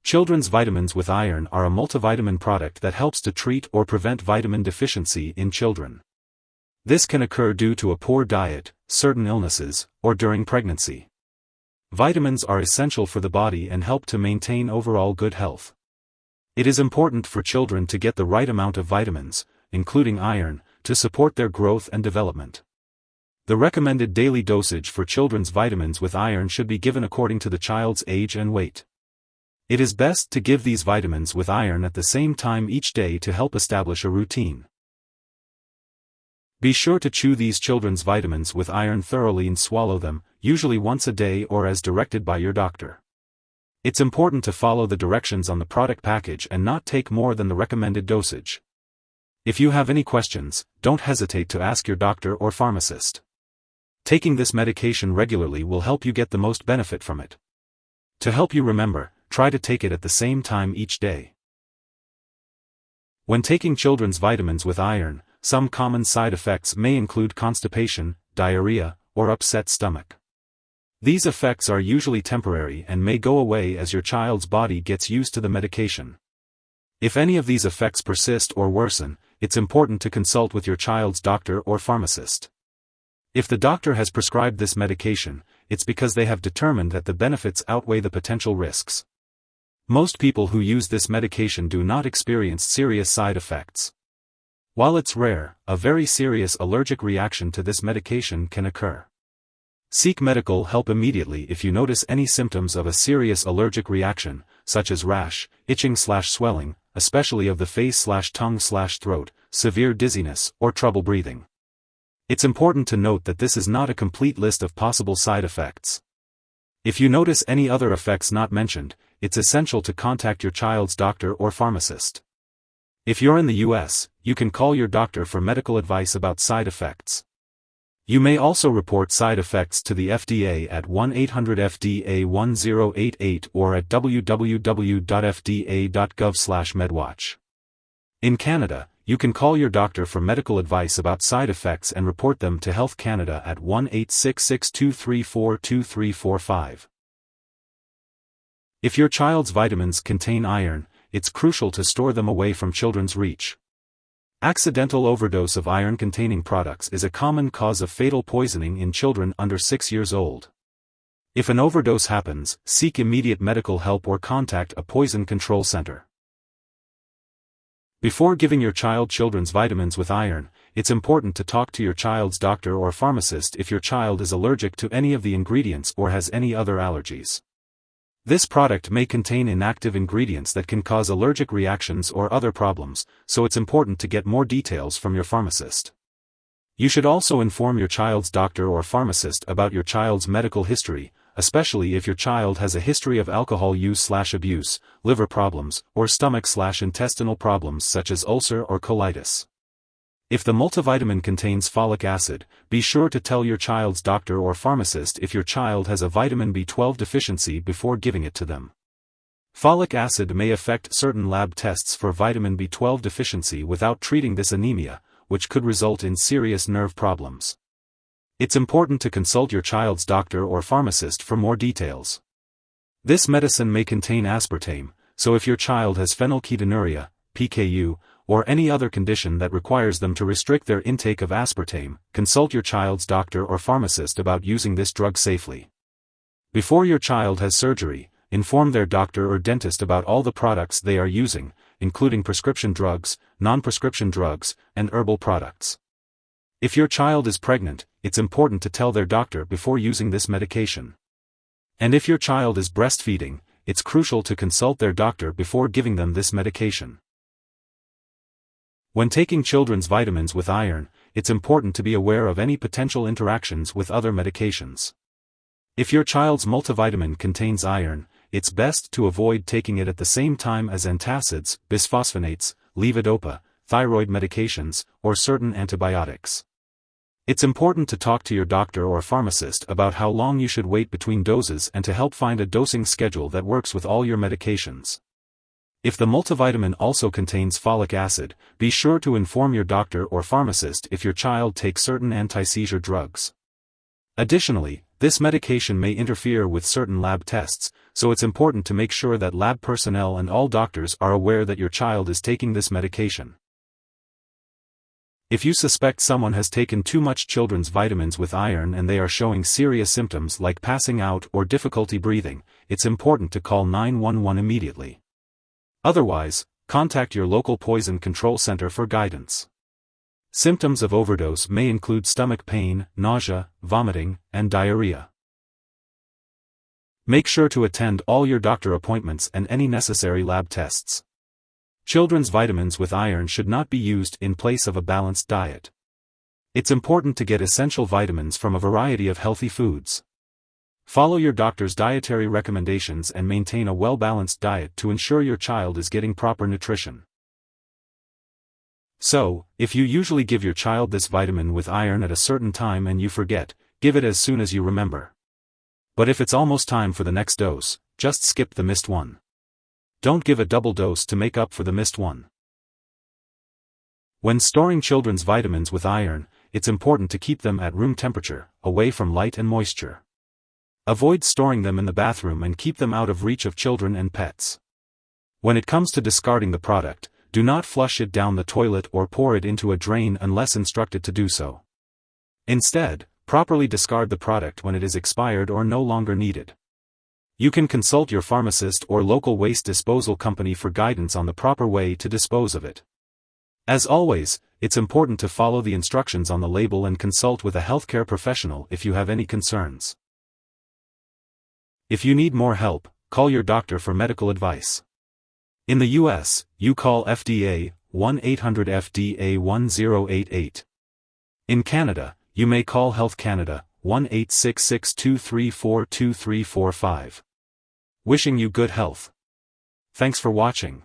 Children's vitamins with iron are a multivitamin product that helps to treat or prevent vitamin deficiency in children. This can occur due to a poor diet, certain illnesses, or during pregnancy. Vitamins are essential for the body and help to maintain overall good health. It is important for children to get the right amount of vitamins, including iron, to support their growth and development. The recommended daily dosage for children's vitamins with iron should be given according to the child's age and weight. It is best to give these vitamins with iron at the same time each day to help establish a routine. Be sure to chew these children's vitamins with iron thoroughly and swallow them, usually once a day or as directed by your doctor. It's important to follow the directions on the product package and not take more than the recommended dosage. If you have any questions, don't hesitate to ask your doctor or pharmacist. Taking this medication regularly will help you get the most benefit from it. To help you remember, try to take it at the same time each day. When taking children's vitamins with iron, some common side effects may include constipation, diarrhea, or upset stomach. These effects are usually temporary and may go away as your child's body gets used to the medication. If any of these effects persist or worsen, it's important to consult with your child's doctor or pharmacist. If the doctor has prescribed this medication, it's because they have determined that the benefits outweigh the potential risks. Most people who use this medication do not experience serious side effects. While it's rare, a very serious allergic reaction to this medication can occur. Seek medical help immediately if you notice any symptoms of a serious allergic reaction, such as rash, itching/swelling, especially of the face/tongue/throat, severe dizziness, or trouble breathing. It's important to note that this is not a complete list of possible side effects. If you notice any other effects not mentioned, it's essential to contact your child's doctor or pharmacist. If you're in the US, you can call your doctor for medical advice about side effects. You may also report side effects to the FDA at 1-800-FDA-1088 or at www.fda.gov/medwatch. In Canada, you can call your doctor for medical advice about side effects and report them to Health Canada at 1-866-234-2345. If your child's vitamins contain iron, it's crucial to store them away from children's reach. Accidental overdose of iron-containing products is a common cause of fatal poisoning in children under 6 years old. If an overdose happens, seek immediate medical help or contact a poison control center. Before giving your child children's vitamins with iron, it's important to talk to your child's doctor or pharmacist if your child is allergic to any of the ingredients or has any other allergies. This product may contain inactive ingredients that can cause allergic reactions or other problems, so it's important to get more details from your pharmacist. You should also inform your child's doctor or pharmacist about your child's medical history, especially if your child has a history of alcohol use/abuse, liver problems, or stomach/intestinal problems such as ulcer or colitis. If the multivitamin contains folic acid, be sure to tell your child's doctor or pharmacist if your child has a vitamin B12 deficiency before giving it to them. Folic acid may affect certain lab tests for vitamin B12 deficiency without treating this anemia, which could result in serious nerve problems. It's important to consult your child's doctor or pharmacist for more details. This medicine may contain aspartame, so if your child has phenylketonuria, PKU, or any other condition that requires them to restrict their intake of aspartame, consult your child's doctor or pharmacist about using this drug safely. Before your child has surgery, inform their doctor or dentist about all the products they are using, including prescription drugs, non-prescription drugs, and herbal products. If your child is pregnant, it's important to tell their doctor before using this medication. And if your child is breastfeeding, it's crucial to consult their doctor before giving them this medication. When taking children's vitamins with iron, it's important to be aware of any potential interactions with other medications. If your child's multivitamin contains iron, it's best to avoid taking it at the same time as antacids, bisphosphonates, levodopa, thyroid medications, or certain antibiotics. It's important to talk to your doctor or pharmacist about how long you should wait between doses and to help find a dosing schedule that works with all your medications. If the multivitamin also contains folic acid, be sure to inform your doctor or pharmacist if your child takes certain anti-seizure drugs. Additionally, this medication may interfere with certain lab tests, so it's important to make sure that lab personnel and all doctors are aware that your child is taking this medication. If you suspect someone has taken too much children's vitamins with iron and they are showing serious symptoms like passing out or difficulty breathing, it's important to call 911 immediately. Otherwise, contact your local poison control center for guidance. Symptoms of overdose may include stomach pain, nausea, vomiting, and diarrhea. Make sure to attend all your doctor appointments and any necessary lab tests. Children's vitamins with iron should not be used in place of a balanced diet. It's important to get essential vitamins from a variety of healthy foods. Follow your doctor's dietary recommendations and maintain a well-balanced diet to ensure your child is getting proper nutrition. So, if you usually give your child this vitamin with iron at a certain time and you forget, give it as soon as you remember. But if it's almost time for the next dose, just skip the missed one. Don't give a double dose to make up for the missed one. When storing children's vitamins with iron, it's important to keep them at room temperature, away from light and moisture. Avoid storing them in the bathroom and keep them out of reach of children and pets. When it comes to discarding the product, do not flush it down the toilet or pour it into a drain unless instructed to do so. Instead, properly discard the product when it is expired or no longer needed. You can consult your pharmacist or local waste disposal company for guidance on the proper way to dispose of it. As always, it's important to follow the instructions on the label and consult with a healthcare professional if you have any concerns. If you need more help, call your doctor for medical advice. In the US, you call FDA, 1-800-FDA-1088. In Canada, you may call Health Canada, 1-866-234-2345. Wishing you good health. Thanks for watching.